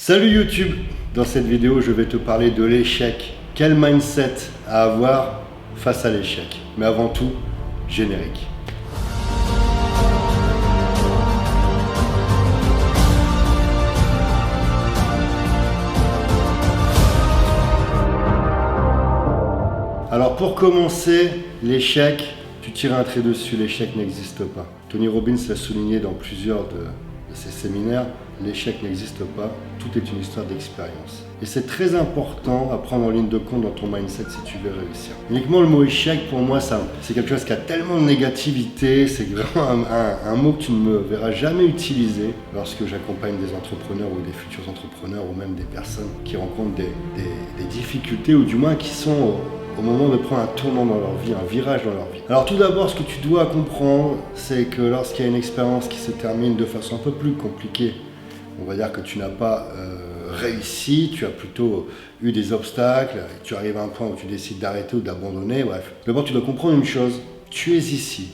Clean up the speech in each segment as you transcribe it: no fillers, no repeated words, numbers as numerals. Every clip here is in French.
Salut YouTube! Dans cette vidéo, je vais te parler de l'échec. Quel mindset à avoir face à l'échec. Mais avant tout, générique. Alors pour commencer, l'échec, tu tires un trait dessus, l'échec n'existe pas. Tony Robbins l'a souligné dans plusieurs de ses séminaires, l'échec n'existe pas, tout est une histoire d'expérience. Et c'est très important à prendre en ligne de compte dans ton mindset si tu veux réussir. Uniquement le mot échec, pour moi, c'est quelque chose qui a tellement de négativité, c'est vraiment un mot que tu ne me verras jamais utiliser lorsque j'accompagne des entrepreneurs ou des futurs entrepreneurs ou même des personnes qui rencontrent des difficultés ou du moins qui sont au moment de prendre un tournant dans leur vie, un virage dans leur vie. Alors tout d'abord, ce que tu dois comprendre, c'est que lorsqu'il y a une expérience qui se termine de façon un peu plus compliquée, on va dire que tu n'as pas réussi, tu as plutôt eu des obstacles, tu arrives à un point où tu décides d'arrêter ou d'abandonner, bref. D'abord, tu dois comprendre une chose, tu es ici,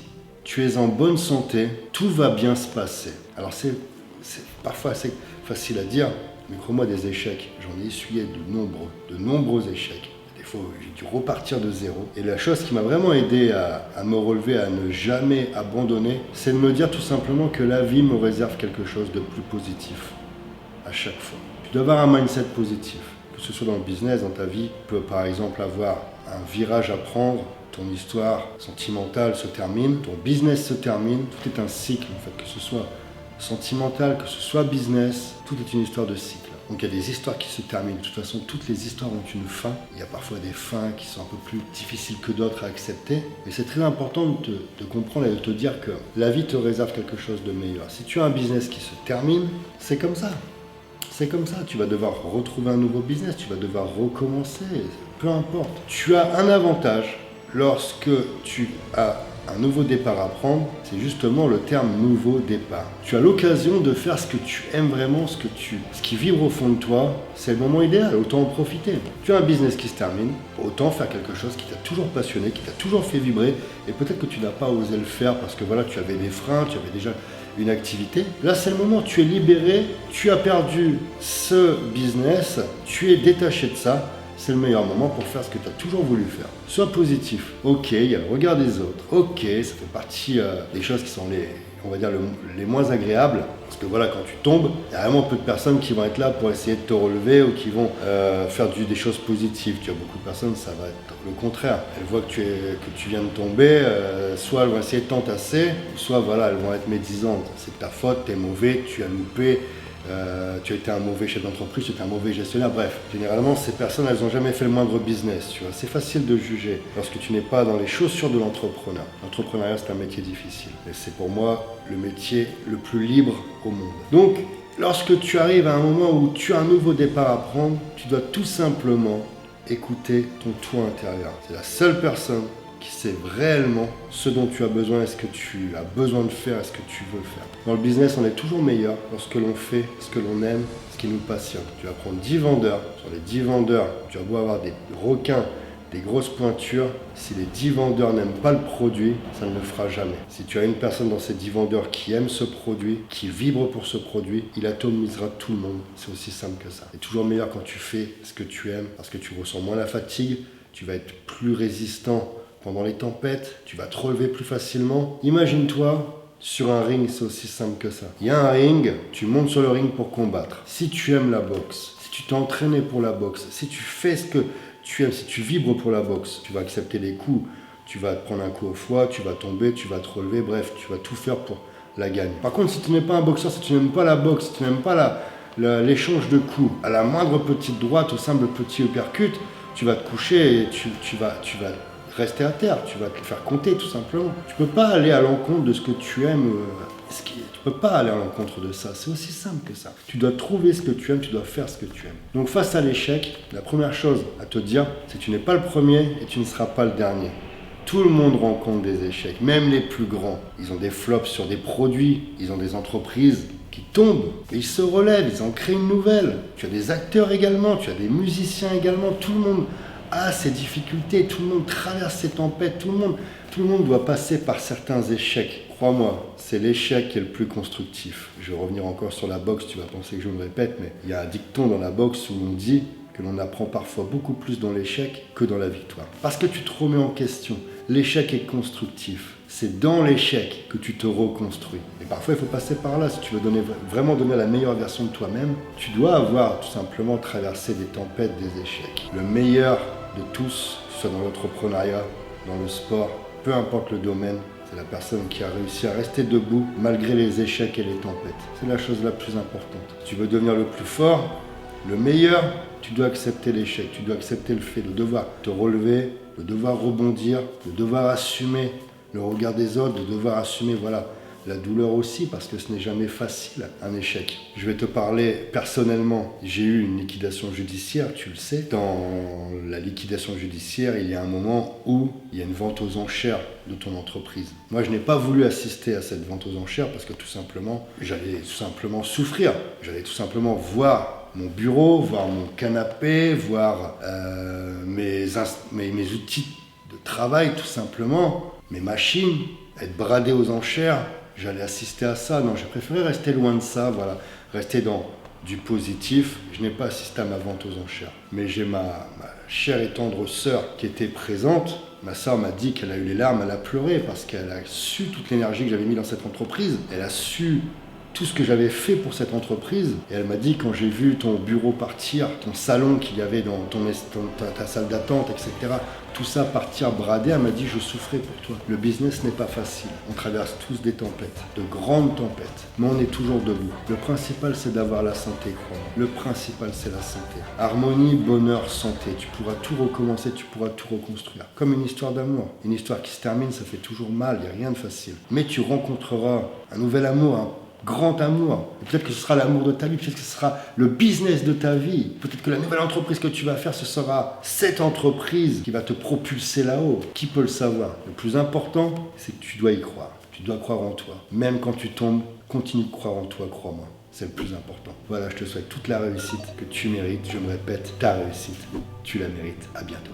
tu es en bonne santé, tout va bien se passer. Alors c'est parfois assez facile à dire, mais crois-moi, des échecs, j'en ai essuyé de nombreux échecs. J'ai dû repartir de zéro. Et la chose qui m'a vraiment aidé à me relever, à ne jamais abandonner, c'est de me dire tout simplement que la vie me réserve quelque chose de plus positif à chaque fois. Tu dois avoir un mindset positif, que ce soit dans le business, dans ta vie. Tu peux par exemple avoir un virage à prendre, ton histoire sentimentale se termine, ton business se termine, tout est un cycle en fait, que ce soit sentimental, que ce soit business, tout est une histoire de cycle. Donc il y a des histoires qui se terminent. De toute façon, toutes les histoires ont une fin. Il y a parfois des fins qui sont un peu plus difficiles que d'autres à accepter. Mais c'est très important de comprendre et de te dire que la vie te réserve quelque chose de meilleur. Si tu as un business qui se termine, c'est comme ça. C'est comme ça. Tu vas devoir retrouver un nouveau business. Tu vas devoir recommencer. Peu importe. Tu as un avantage lorsque tu as un nouveau départ à prendre, c'est justement le terme nouveau départ. Tu as l'occasion de faire ce que tu aimes vraiment, ce qui vibre au fond de toi, c'est le moment idéal, autant en profiter. Tu as un business qui se termine, autant faire quelque chose qui t'a toujours passionné, qui t'a toujours fait vibrer, et peut-être que tu n'as pas osé le faire parce que voilà, tu avais des freins, tu avais déjà une activité. Là, c'est le moment, tu es libéré, tu as perdu ce business, tu es détaché de ça. C'est le meilleur moment pour faire ce que tu as toujours voulu faire. Sois positif. Ok, il y a le regard des autres. Ok, ça fait partie des choses qui sont les moins agréables. Parce que voilà, quand tu tombes, il y a vraiment peu de personnes qui vont être là pour essayer de te relever ou qui vont faire des choses positives. Tu as beaucoup de personnes, ça va être le contraire. Elles voient que tu viens de tomber, soit elles vont essayer de t'entasser, soit voilà, elles vont être médisantes. C'est ta faute, t'es mauvais, tu as loupé. Tu as été un mauvais chef d'entreprise, tu as été un mauvais gestionnaire, bref. Généralement, ces personnes, elles n'ont jamais fait le moindre business, tu vois. C'est facile de juger lorsque tu n'es pas dans les chaussures de l'entrepreneur. L'entrepreneuriat, c'est un métier difficile. Et c'est pour moi le métier le plus libre au monde. Donc, lorsque tu arrives à un moment où tu as un nouveau départ à prendre, tu dois tout simplement écouter ton toi intérieur. C'est la seule personne qui sait réellement ce dont tu as besoin, est-ce que tu as besoin de faire, est-ce que tu veux faire. Dans le business, on est toujours meilleur lorsque l'on fait ce que l'on aime, ce qui nous passionne. Tu vas prendre 10 vendeurs, sur les 10 vendeurs, tu vas beau avoir des requins, des grosses pointures, si les 10 vendeurs n'aiment pas le produit, ça ne le fera jamais. Si tu as une personne dans ces 10 vendeurs qui aime ce produit, qui vibre pour ce produit, il atomisera tout le monde. C'est aussi simple que ça. C'est toujours meilleur quand tu fais ce que tu aimes, parce que tu ressens moins la fatigue, tu vas être plus résistant pendant les tempêtes, tu vas te relever plus facilement. Imagine-toi sur un ring, c'est aussi simple que ça. Il y a un ring, tu montes sur le ring pour combattre. Si tu aimes la boxe, si tu t'es entraîné pour la boxe, si tu fais ce que tu aimes, si tu vibres pour la boxe, tu vas accepter les coups, tu vas te prendre un coup au foie, tu vas tomber, tu vas te relever, bref, tu vas tout faire pour la gagner. Par contre, si tu n'es pas un boxeur, si tu n'aimes pas la boxe, si tu n'aimes pas l'échange de coups, à la moindre petite droite, au simple petit uppercut, tu vas te coucher et tu vas rester à terre, tu vas te faire compter tout simplement. Tu peux pas aller à l'encontre de ce que tu aimes, tu peux pas aller à l'encontre de ça, c'est aussi simple que ça. Tu dois trouver ce que tu aimes, tu dois faire ce que tu aimes. Donc face à l'échec, la première chose à te dire, c'est que tu n'es pas le premier et tu ne seras pas le dernier. Tout le monde rencontre des échecs, même les plus grands. Ils ont des flops sur des produits, ils ont des entreprises qui tombent, et ils se relèvent, ils en créent une nouvelle. Tu as des acteurs également, tu as des musiciens également, tout le monde a ses difficultés, tout le monde traverse ses tempêtes, tout le monde doit passer par certains échecs. Crois-moi, c'est l'échec qui est le plus constructif. Je vais revenir encore sur la boxe, tu vas penser que je me répète, mais il y a un dicton dans la boxe où on dit que l'on apprend parfois beaucoup plus dans l'échec que dans la victoire. Parce que tu te remets en question. L'échec est constructif. C'est dans l'échec que tu te reconstruis. Et parfois, il faut passer par là. Si tu veux vraiment donner la meilleure version de toi-même, tu dois avoir tout simplement traversé des tempêtes, des échecs. Le meilleur de tous, que ce soit dans l'entrepreneuriat, dans le sport, peu importe le domaine, c'est la personne qui a réussi à rester debout malgré les échecs et les tempêtes. C'est la chose la plus importante. Si tu veux devenir le plus fort, le meilleur, tu dois accepter l'échec, tu dois accepter le fait de devoir te relever, de devoir rebondir, de devoir assumer le regard des autres, de devoir assumer la douleur aussi, parce que ce n'est jamais facile, un échec. Je vais te parler personnellement. J'ai eu une liquidation judiciaire, tu le sais. Dans la liquidation judiciaire, il y a un moment où il y a une vente aux enchères de ton entreprise. Moi, je n'ai pas voulu assister à cette vente aux enchères parce que tout simplement, j'allais tout simplement souffrir. J'allais tout simplement voir mon bureau, voir mon canapé, voir mes outils de travail, tout simplement, mes machines, être bradé aux enchères. J'allais assister à ça. Non, j'ai préféré rester loin de ça, rester dans du positif. Je n'ai pas assisté à ma vente aux enchères. Mais j'ai ma chère et tendre sœur qui était présente. Ma sœur m'a dit qu'elle a eu les larmes, elle a pleuré parce qu'elle a su toute l'énergie que j'avais mis dans cette entreprise. Elle a su tout ce que j'avais fait pour cette entreprise. Et elle m'a dit, quand j'ai vu ton bureau partir, ton salon qu'il y avait dans ta salle d'attente, etc., tout ça partir bradé, elle m'a dit, je souffrais pour toi. Le business n'est pas facile. On traverse tous des tempêtes, de grandes tempêtes, mais on est toujours debout. Le principal, c'est d'avoir la santé, crois-moi. Le principal, c'est la santé. Harmonie, bonheur, santé. Tu pourras tout recommencer, tu pourras tout reconstruire. Comme une histoire d'amour. Une histoire qui se termine, ça fait toujours mal, il n'y a rien de facile. Mais tu rencontreras un nouvel amour, grand amour. Peut-être que ce sera l'amour de ta vie, peut-être que ce sera le business de ta vie. Peut-être que la nouvelle entreprise que tu vas faire, ce sera cette entreprise qui va te propulser là-haut. Qui peut le savoir? Le plus important, c'est que tu dois y croire. Tu dois croire en toi. Même quand tu tombes, continue de croire en toi, crois-moi. C'est le plus important. Voilà, je te souhaite toute la réussite que tu mérites. Je me répète, ta réussite, tu la mérites. À bientôt.